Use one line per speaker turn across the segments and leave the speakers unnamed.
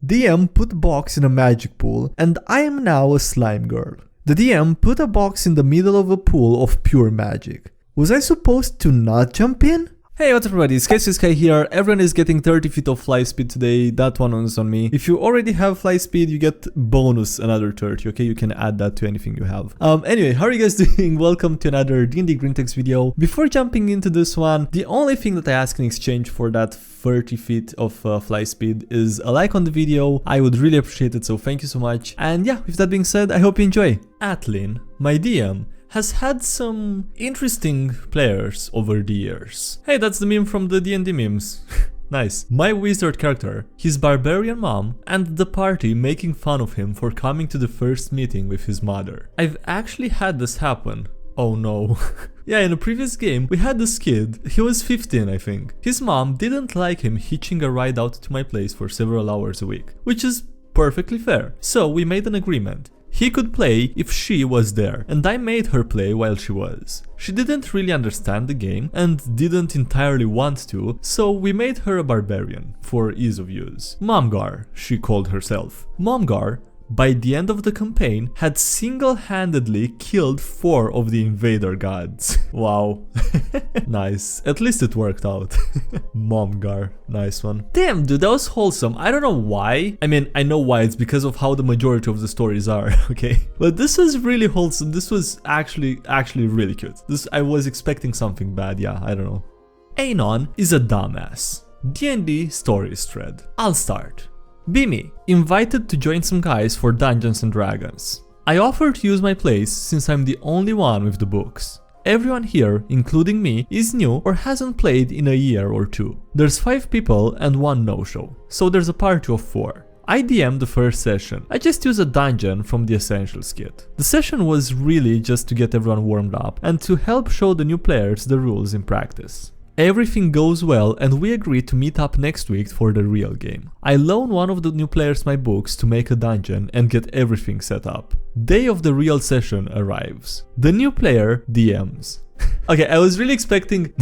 DM put box in a magic pool and I am now a slime girl. The DM put a box in the middle of a pool of pure magic. Was I supposed to not jump in? Hey, what's up everybody, Sky here. Everyone is getting 30 feet of fly speed today. That one is on me. If you already have fly speed, you get bonus another 30, okay? You can add that to anything you have. Anyway, how are you guys doing? Welcome to another DnDGreentext video. Before jumping into this one, the only thing that I ask in exchange for that 30 feet of fly speed is a like on the video. I would really appreciate it, so thank you so much. And yeah, with that being said, I hope you enjoy. Atlin, my DM, has had some interesting players over the years. Hey, that's the meme from the D&D memes. Nice. My wizard character, his barbarian mom, and the party making fun of him for coming to the first meeting with his mother. I've actually had this happen. Oh no. Yeah, in a previous game, we had this kid. He was 15, I think. His mom didn't like him hitching a ride out to my place for several hours a week, which is perfectly fair. So we made an agreement. He could play if she was there, and I made her play while she was. She didn't really understand the game and didn't entirely want to, so we made her a barbarian for ease of use. Momgar, she called herself. Momgar, by the end of the campaign, had single-handedly killed 4 of the invader gods. Wow. Nice. At least it worked out. Momgar. Nice one. Damn, dude, that was wholesome. I don't know why. I mean, I know why. It's because of how the majority of the stories are, okay? But this was really wholesome. This was actually really cute. I was expecting something bad. Yeah, I don't know. Anon is a dumbass. D&D stories thread. I'll start. Bimi, invited to join some guys for Dungeons and Dragons. I offered to use my place since I'm the only one with the books. Everyone here, including me, is new or hasn't played in a year or 2. There's 5 people and 1 no-show, so there's a party of 4. I DM'd the first session. I just used a dungeon from the Essentials kit. The session was really just to get everyone warmed up and to help show the new players the rules in practice. Everything goes well and we agree to meet up next week for the real game. I loan one of the new players my books to make a dungeon and get everything set up. Day of the real session arrives. The new player DMs. Okay, I was really expecting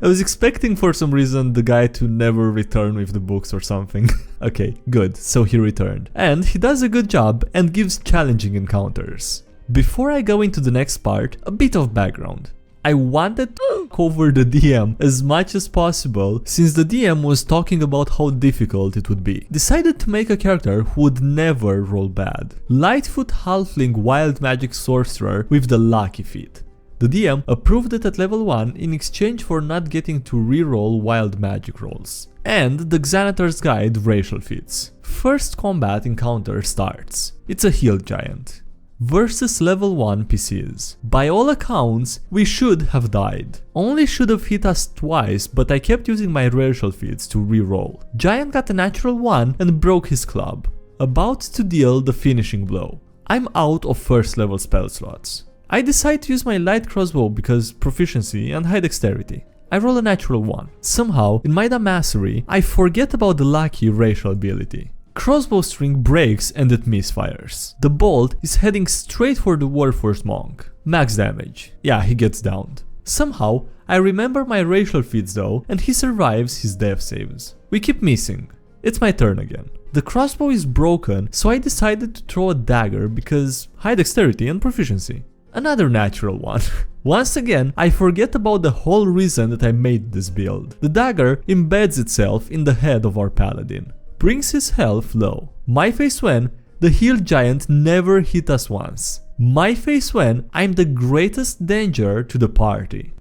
I was expecting for some reason the guy to never return with the books or something. Okay, good, so he returned. And he does a good job and gives challenging encounters. Before I go into the next part, a bit of background. I wanted to cover the DM as much as possible since the DM was talking about how difficult it would be. Decided to make a character who would never roll bad. Lightfoot Halfling Wild Magic Sorcerer with the Lucky feat. The DM approved it at level 1 in exchange for not getting to reroll wild magic rolls. And the Xanatar's Guide racial feats. First combat encounter starts. It's a heal giant versus level 1 PCs. By all accounts, we should have died. Only should have hit us twice, but I kept using my racial feats to reroll. Giant got a natural 1 and broke his club. About to deal the finishing blow. I'm out of first level spell slots. I decide to use my light crossbow because proficiency and high dexterity. I roll a natural 1. Somehow, in my dumbassery, I forget about the lucky racial ability. Crossbow string breaks and it misfires. The bolt is heading straight for the Warforged monk. Max damage. Yeah, he gets downed. Somehow, I remember my racial feats though, and he survives his death saves. We keep missing. It's my turn again. The crossbow is broken, so I decided to throw a dagger because high dexterity and proficiency. Another natural 1. Once again, I forget about the whole reason that I made this build. The dagger embeds itself in the head of our paladin. Brings his health low. My face when the heal giant never hit us once. My face when I'm the greatest danger to the party.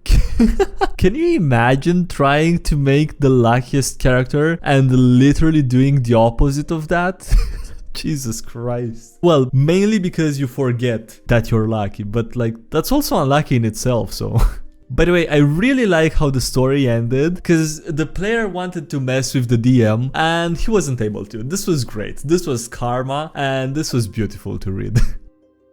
Can you imagine trying to make the luckiest character and literally doing the opposite of that? Jesus Christ. Well, mainly because you forget that you're lucky, but like that's also unlucky in itself, so... By the way, I really like how the story ended, because the player wanted to mess with the DM and he wasn't able to. This was great. This was karma and this was beautiful to read.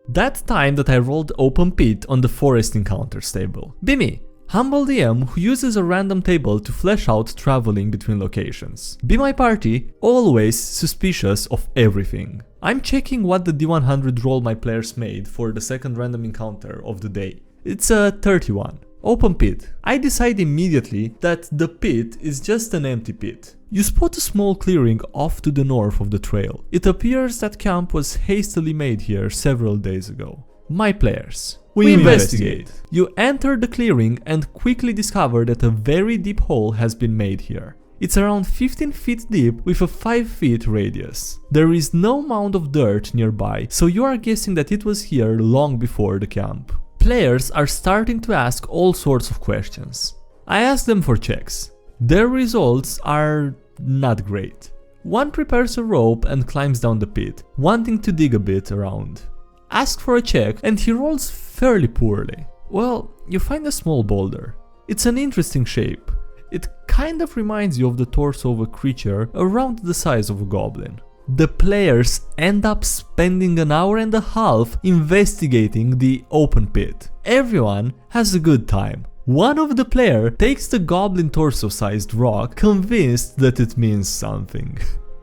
That time that I rolled open pit on the forest encounters table. Bimi, humble DM who uses a random table to flesh out traveling between locations. Be my party, always suspicious of everything. I'm checking what the D100 roll my players made for the second random encounter of the day. It's a 31. Open pit. I decide immediately that the pit is just an empty pit. You spot a small clearing off to the north of the trail. It appears that camp was hastily made here several days ago. My players. We investigate. You enter the clearing and quickly discover that a very deep hole has been made here. It's around 15 feet deep with a 5 feet radius. There is no mound of dirt nearby, so you are guessing that it was here long before the camp. Players are starting to ask all sorts of questions. I ask them for checks. Their results are not great. One prepares a rope and climbs down the pit, wanting to dig a bit around. Ask for a check and he rolls fairly poorly. Well, you find a small boulder. It's an interesting shape. It kind of reminds you of the torso of a creature around the size of a goblin. The players end up spending an hour and a half investigating the open pit. Everyone has a good time. One of the players takes the goblin torso-sized rock, convinced that it means something.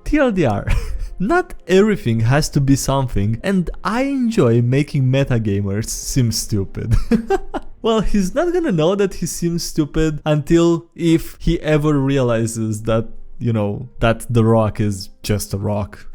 TLDR. Not everything has to be something, and I enjoy making metagamers seem stupid. Well, he's not gonna know that he seems stupid until if he ever realizes that, you know, that the rock is just a rock.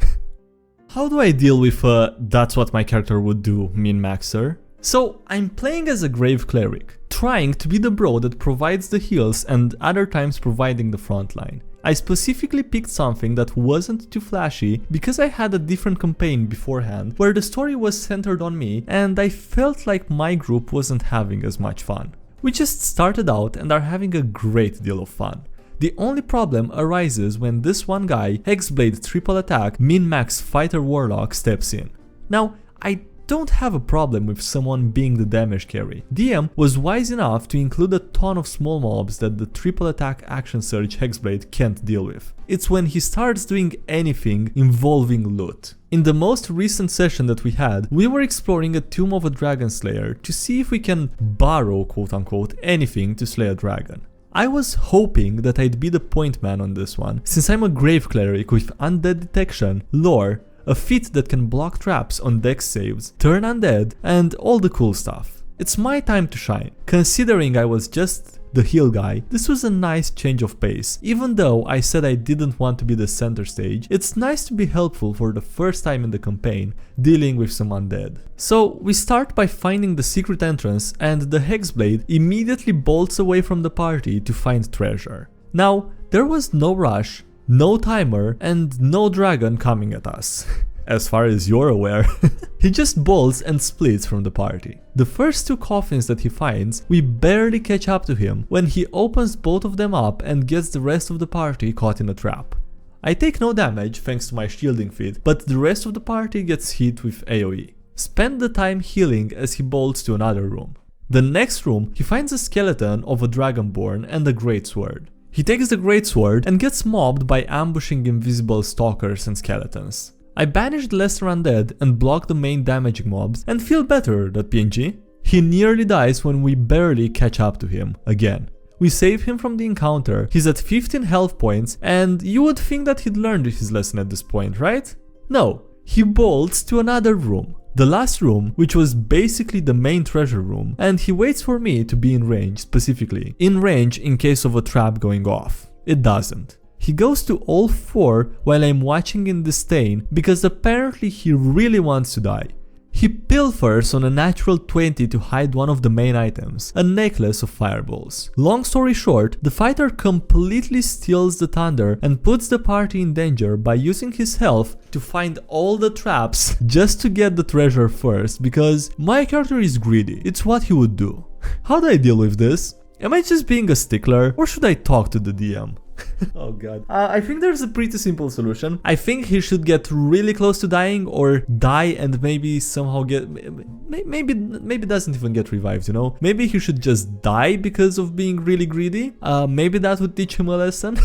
How do I deal with that's what my character would do min-maxer? So, I'm playing as a grave cleric, trying to be the bro that provides the heals and other times providing the front line. I specifically picked something that wasn't too flashy because I had a different campaign beforehand where the story was centered on me and I felt like my group wasn't having as much fun. We just started out and are having a great deal of fun. The only problem arises when this one guy, Hexblade triple attack, min-max fighter warlock steps in. Now, I don't have a problem with someone being the damage carry. DM was wise enough to include a ton of small mobs that the triple attack action surge Hexblade can't deal with. It's when he starts doing anything involving loot. In the most recent session that we had, we were exploring a tomb of a dragon slayer to see if we can borrow quote-unquote anything to slay a dragon. I was hoping that I'd be the point man on this one, since I'm a grave cleric with undead detection, lore, a feat that can block traps on dex saves, turn undead, and all the cool stuff. It's my time to shine. Considering I was just the heal guy, this was a nice change of pace. Even though I said I didn't want to be the center stage, it's nice to be helpful for the first time in the campaign, dealing with some undead. So we start by finding the secret entrance and the Hexblade immediately bolts away from the party to find treasure. Now, there was no rush, no timer, and no dragon coming at us. As far as you're aware. He just bolts and splits from the party. The first two coffins that he finds, we barely catch up to him when he opens both of them up and gets the rest of the party caught in a trap. I take no damage thanks to my shielding feat, but the rest of the party gets hit with AoE. Spend the time healing as he bolts to another room. The next room, he finds a skeleton of a dragonborn and a greatsword. He takes the greatsword and gets mobbed by ambushing invisible stalkers and skeletons. I banished lesser undead and blocked the main damaging mobs and feel better, that PNG. He nearly dies when we barely catch up to him, again. We save him from the encounter, he's at 15 health points, and you would think that he'd learned his lesson at this point, right? No, he bolts to another room. The last room, which was basically the main treasure room, and he waits for me to be in range, specifically. In range in case of a trap going off. It doesn't. He goes to all four while I'm watching in disdain because apparently he really wants to die. He pilfers on a natural 20 to hide one of the main items, a necklace of fireballs. Long story short, the fighter completely steals the thunder and puts the party in danger by using his health to find all the traps just to get the treasure first, because my character is greedy. It's what he would do. How do I deal with this? Am I just being a stickler, or should I talk to the DM? Oh god. I think there's a pretty simple solution. I think he should get really close to dying or die and maybe somehow get... Maybe doesn't even get revived, you know? Maybe he should just die because of being really greedy. Maybe that would teach him a lesson.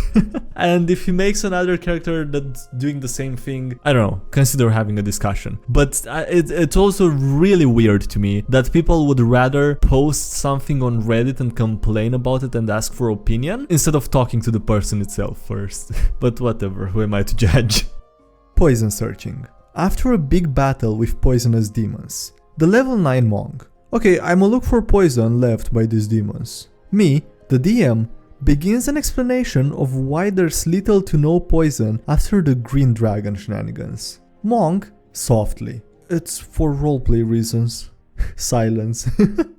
And if he makes another character that's doing the same thing, I don't know, consider having a discussion. But it's also really weird to me that people would rather post something on Reddit and complain about it and ask for opinion instead of talking to the person itself first. But whatever, who am I to judge?
Poison searching. After a big battle with poisonous demons. The level 9 monk. Okay, I'ma look for poison left by these demons. Me, the DM, begins an explanation of why there's little to no poison after the green dragon shenanigans. Monk, softly. It's for roleplay reasons. Silence.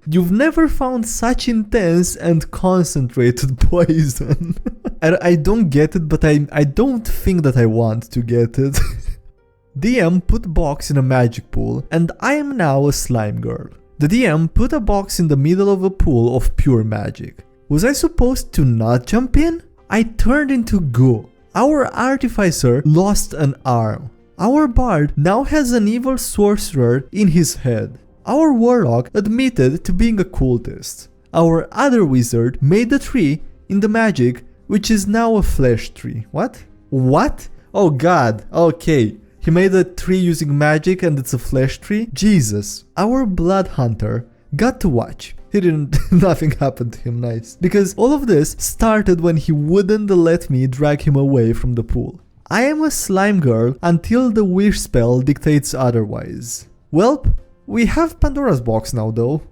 You've never found such intense and concentrated poison. I don't get it, but I don't think that I want to get it. DM put box in a magic pool, and I am now a slime girl. The DM put a box in the middle of a pool of pure magic. Was I supposed to not jump in? I turned into goo. Our artificer lost an arm. Our bard now has an evil sorcerer in his head. Our warlock admitted to being a cultist. Our other wizard made a tree in the magic, which is now a flesh tree. What? What? Oh god, okay. He made a tree using magic and it's a flesh tree? Jesus. Our blood hunter got to watch. He didn't, nothing happened to him, nice. Because all of this started when he wouldn't let me drag him away from the pool. I am a slime girl until the wish spell dictates otherwise. Welp, we have Pandora's box now though.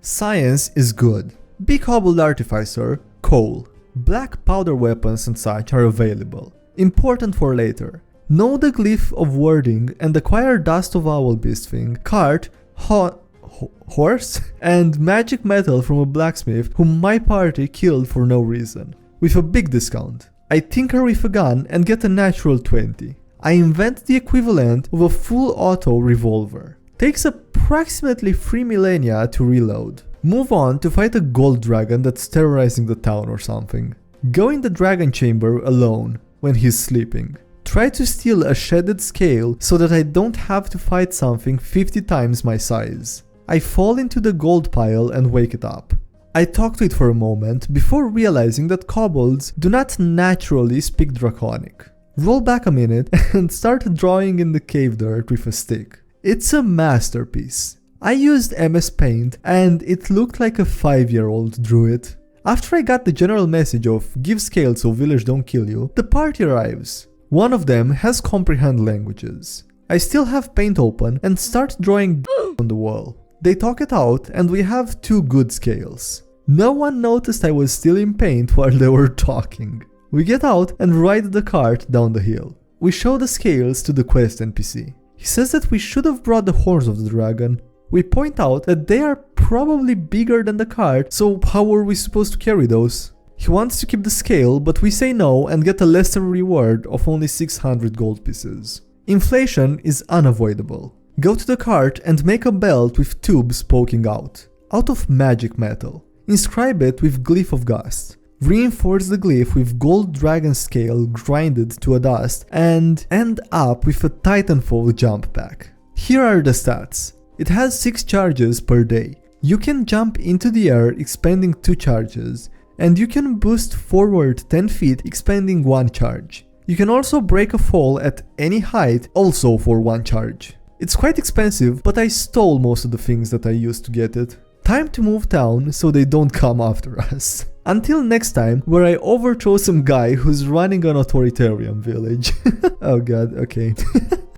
Science is good. Big hobbled artificer, coal. Black powder weapons and such are available. Important for later. Know the glyph of wording and acquire dust of owl beast thing, cart, horse, and magic metal from a blacksmith whom my party killed for no reason. With a big discount. I tinker with a gun and get a natural 20. I invent the equivalent of a full auto revolver. Takes approximately 3 millennia to reload. Move on to fight a gold dragon that's terrorizing the town or something. Go in the dragon chamber alone when he's sleeping. Try to steal a shedded scale so that I don't have to fight something 50 times my size. I fall into the gold pile and wake it up. I talk to it for a moment before realizing that kobolds do not naturally speak draconic. Roll back a minute and start drawing in the cave dirt with a stick. It's a masterpiece. I used MS Paint and it looked like a 5-year-old drew it. After I got the general message of give scale so village don't kill you, the party arrives. One of them has comprehend languages. I still have paint open and start drawing on the wall. They talk it out and we have 2 good scales. No one noticed I was still in paint while they were talking. We get out and ride the cart down the hill. We show the scales to the quest NPC. He says that we should have brought the horns of the dragon. We point out that they are probably bigger than the cart, so how are we supposed to carry those? He wants to keep the scale, but we say no and get a lesser reward of only 600 gold pieces. Inflation is unavoidable. Go to the cart and make a belt with tubes poking out of magic metal. Inscribe it with Glyph of Gust. Reinforce the glyph with gold dragon scale grinded to a dust and end up with a Titanfall jump pack. Here are the stats. It has 6 charges per day. You can jump into the air expending 2 charges, and you can boost forward 10 feet expending 1 charge. You can also break a fall at any height, also for 1 charge. It's quite expensive, but I stole most of the things that I used to get it. Time to move town so they don't come after us. Until next time, where I overthrow some guy who's running an authoritarian village. Oh god, okay.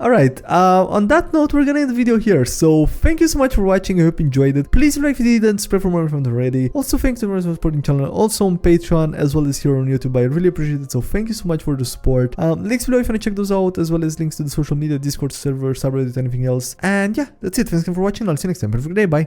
Alright, on that note, we're gonna end the video here. So, thank you so much for watching, I hope you enjoyed it. Please like if you did and spread for more if you haven't already. Also, thanks to everyone for supporting the channel, also on Patreon, as well as here on YouTube. I really appreciate it, so thank you so much for the support. Links below if you wanna check those out, as well as links to the social media, Discord server, subreddit, anything else. And yeah, that's it. Thanks again for watching, I'll see you next time. Have a good day, bye.